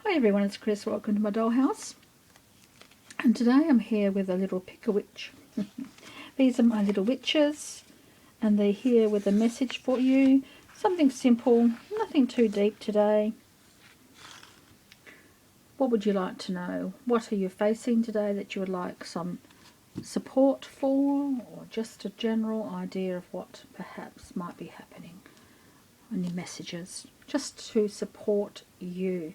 Hi everyone, it's Chris. Welcome to my dollhouse. And today I'm here with a little pick-a-witch. These are my little witches, and they're here with a message for you. Something simple, nothing too deep today. What would you like to know? What are you facing today that you would like some support for, or just a general idea of what perhaps might be happening? Any messages just to support you.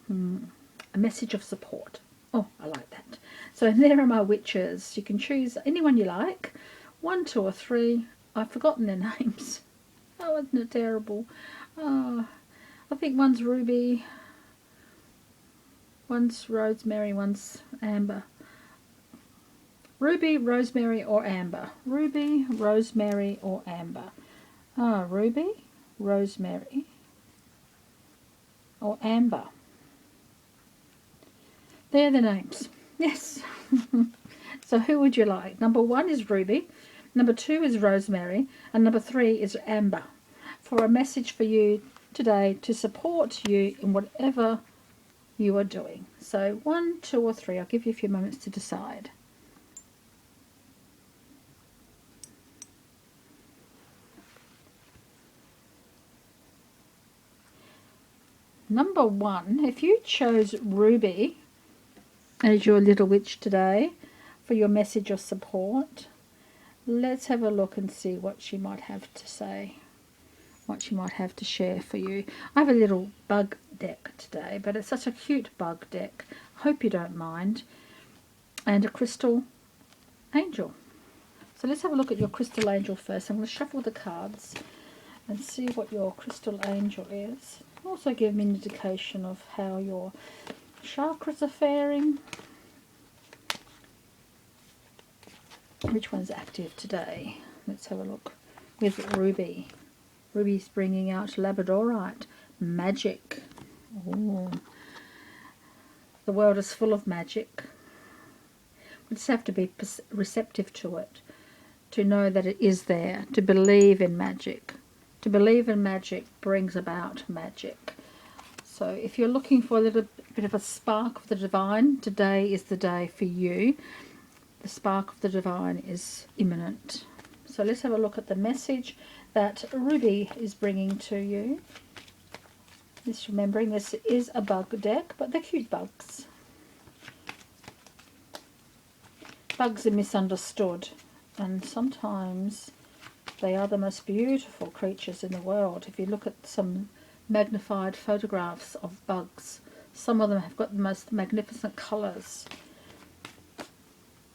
A message of support. Oh, I like that. So there are my witches. You can choose anyone you like. 1, 2 or 3. I've forgotten their names. Oh, isn't it terrible? I think one's Ruby, one's Rosemary, one's Amber. Ruby, Rosemary or Amber. Ruby, Rosemary or Amber. Ruby, Rosemary or Amber. They're the names. Yes. So who would you like? Number 1 is Ruby, number 2 is Rosemary, and number 3 is Amber, for a message for you today to support you in whatever you are doing. So 1, 2 or 3. I'll give you a few moments to decide. Number 1, if you chose Ruby as your little witch today for your message of support, let's have a look and see what she might have to say, what she might have to share for you. I have a little bug deck today, but it's such a cute bug deck. Hope you don't mind. And a crystal angel. So let's have a look at your crystal angel first. I'm going to shuffle the cards and see what your crystal angel is. Also give me an indication of how your chakras are faring. Which one's active today? Let's have a look with Ruby. Ruby's bringing out Labradorite, magic. Ooh. The world is full of magic. We just have to be receptive to it, to know that it is there, to believe in magic. To believe in magic brings about magic. So if you're looking for a little bit of a spark of the divine, today is the day for you. The spark of the divine is imminent. So let's have a look at the message that Ruby is bringing to you. Just remembering this is a bug deck, but they're cute bugs. Bugs are misunderstood, and sometimes they are the most beautiful creatures in the world. If you look at some magnified photographs of bugs, some of them have got the most magnificent colours.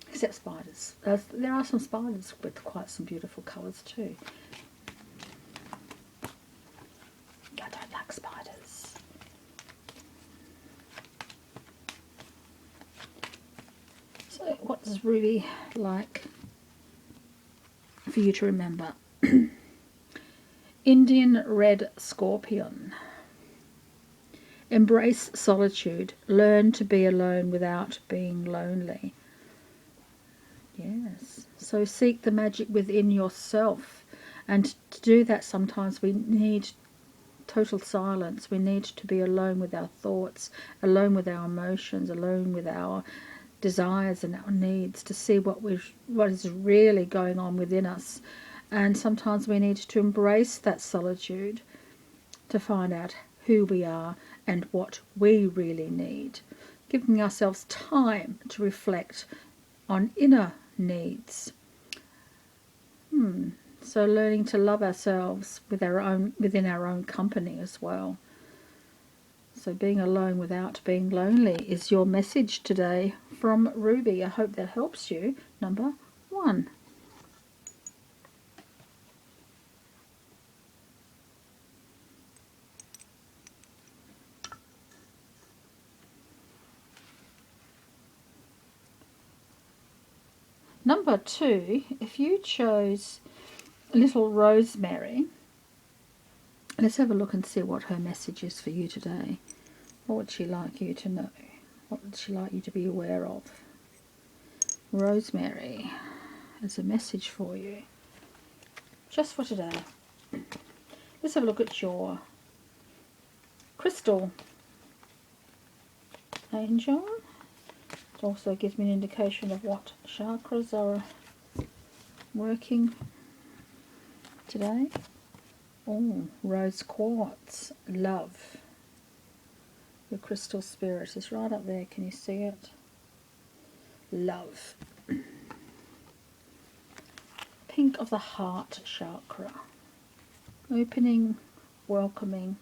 Except spiders. There are some spiders with quite some beautiful colours too. I don't like spiders. So what does Ruby like for you to remember? Indian red scorpion. Embrace solitude. Learn to be alone without being lonely. Yes, so seek the magic within yourself, and to do that sometimes we need total silence. We need to be alone with our thoughts, alone with our emotions, alone with our desires and our needs, to see what is really going on within us. And sometimes we need to embrace that solitude to find out who we are and what we really need, giving ourselves time to reflect on inner needs. So learning to love ourselves within our own company as well. So being alone without being lonely is your message today from Ruby. I hope that helps you. Number 1. Number 2, if you chose little Rosemary, let's have a look and see what her message is for you today. What would she like you to know? What would she like you to be aware of? Rosemary has a message for you, just for today. Let's have a look at your crystal angel. It also gives me an indication of what chakras are working today. Oh, rose quartz, love. Your crystal spirit is right up there. Can you see it? Love. Pink of the heart chakra. Opening, welcoming,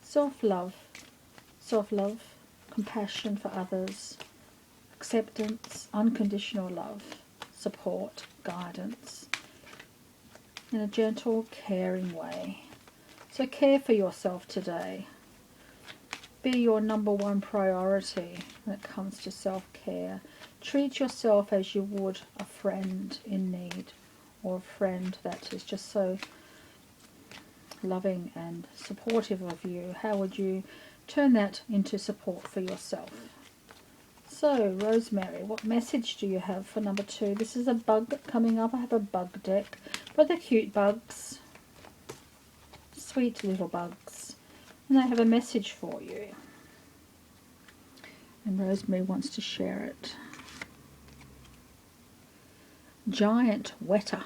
self-love, compassion for others, acceptance, unconditional love, support, guidance, in a gentle, caring way. So care for yourself today. Be your number one priority when it comes to self-care. Treat yourself as you would a friend in need, or a friend that is just so loving and supportive of you. How would you turn that into support for yourself? So, Rosemary, what message do you have for number 2? This is a bug coming up. I have a bug deck, but they're cute bugs, sweet little bugs, and I have a message for you. And Rosemary wants to share it. Giant wetter.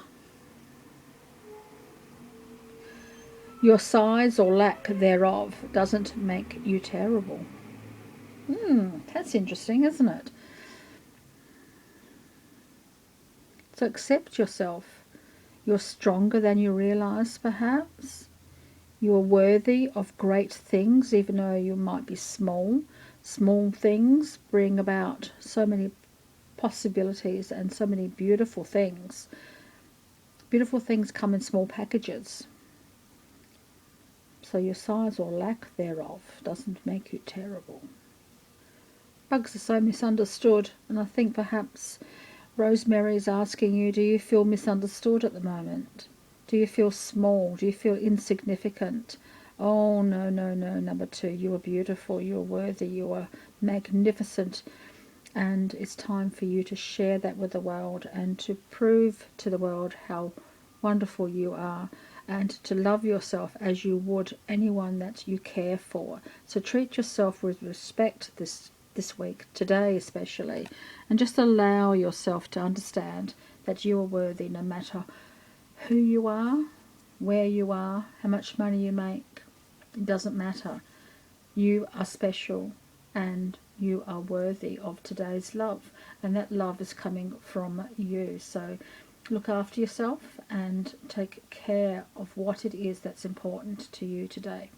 Your size or lack thereof doesn't make you terrible. That's interesting, isn't it? So accept yourself. You're stronger than you realize, perhaps. You're worthy of great things, even though you might be small. Small things bring about so many possibilities and so many beautiful things. Beautiful things come in small packages. So your size or lack thereof doesn't make you terrible. Bugs are so misunderstood, and I think perhaps Rosemary is asking you, do you feel misunderstood at the moment? Do you feel small? Do you feel insignificant? Oh, no, no, no, number 2. You are beautiful, you are worthy, you are magnificent, and it's time for you to share that with the world and to prove to the world how wonderful you are, and to love yourself as you would anyone that you care for. So treat yourself with respect this week, today especially, and just allow yourself to understand that you are worthy no matter who you are, where you are, how much money you make. It doesn't matter. You are special and you are worthy of today's love, and that love is coming from you. So look after yourself and take care of what it is that's important to you today.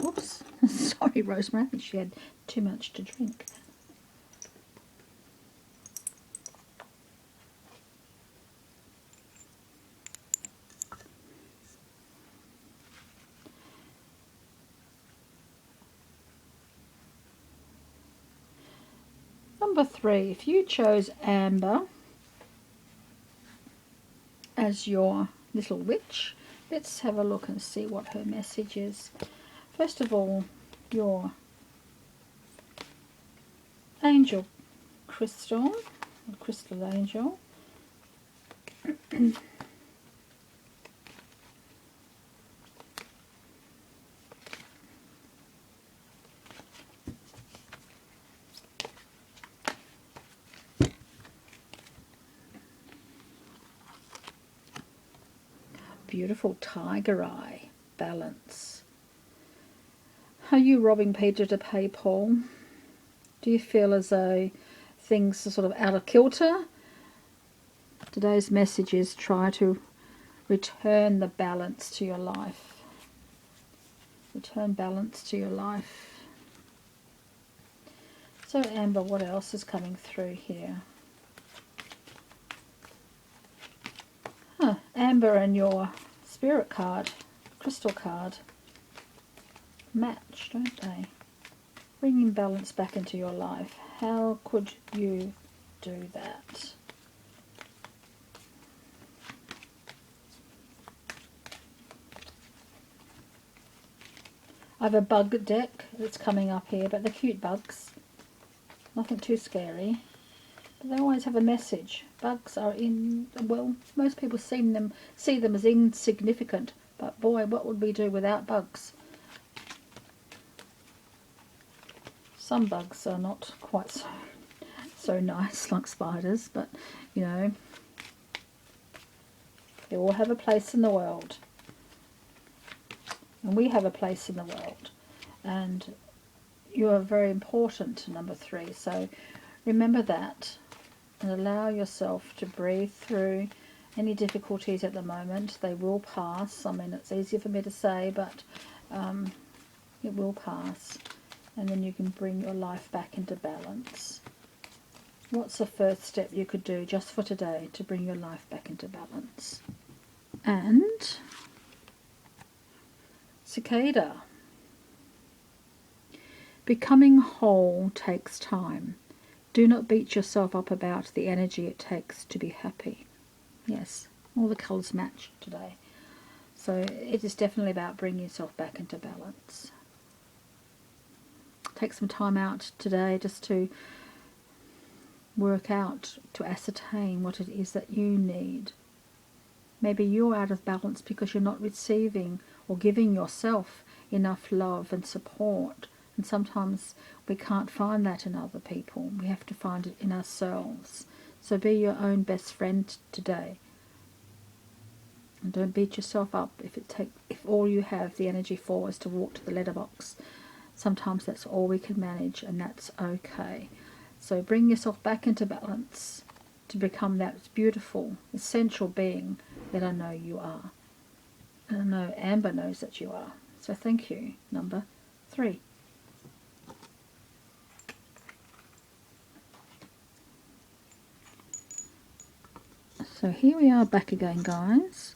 Oops. Sorry, Rosemary. I think she had too much to drink. Number 3, if you chose Amber as your little witch, let's have a look and see what her message is. First of all, your angel crystal angel. Beautiful tiger eye, balance. Are you robbing Peter to pay Paul? Do you feel as though things are sort of out of kilter? Today's message is try to return the balance to your life. Return balance to your life. So Amber, what else is coming through here? Amber and your spirit card, crystal card, match, don't they? Bringing balance back into your life. How could you do that? I have a bug deck that's coming up here, but they're cute bugs. Nothing too scary. But they always have a message. Bugs are well, most people see them as insignificant, but boy, what would we do without bugs? Some bugs are not quite so nice like spiders, but you know, they all have a place in the world, and we have a place in the world, and you are very important to number 3. So remember that, and allow yourself to breathe through any difficulties at the moment. They will pass. I mean, it's easy for me to say, but it will pass, and then you can bring your life back into balance. What's the first step you could do just for today to bring your life back into balance? And cicada. Becoming whole takes time. Do not beat yourself up about the energy it takes to be happy. Yes, all the colours match today. So it is definitely about bringing yourself back into balance. Take some time out today just to work out, to ascertain what it is that you need. Maybe you're out of balance because you're not receiving or giving yourself enough love and support. And sometimes we can't find that in other people. We have to find it in ourselves. So be your own best friend today. And don't beat yourself up if all you have the energy for is to walk to the letterbox. Sometimes that's all we can manage, and that's okay. So bring yourself back into balance to become that beautiful, essential being that I know you are. And I know Amber knows that you are. So thank you, number 3. So here we are back again, guys.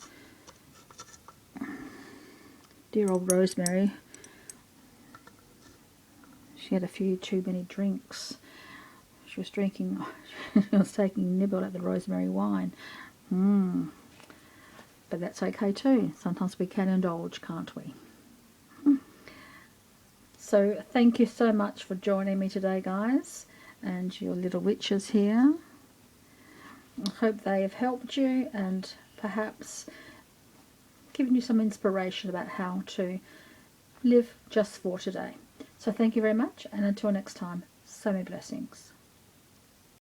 Dear old Rosemary. She had a few too many drinks. She was taking a nibble at the rosemary wine. But that's okay too. Sometimes we can indulge, can't we? So thank you so much for joining me today, guys, and your little witches here. I hope they have helped you and perhaps given you some inspiration about how to live just for today. So thank you very much, and until next time, so many blessings.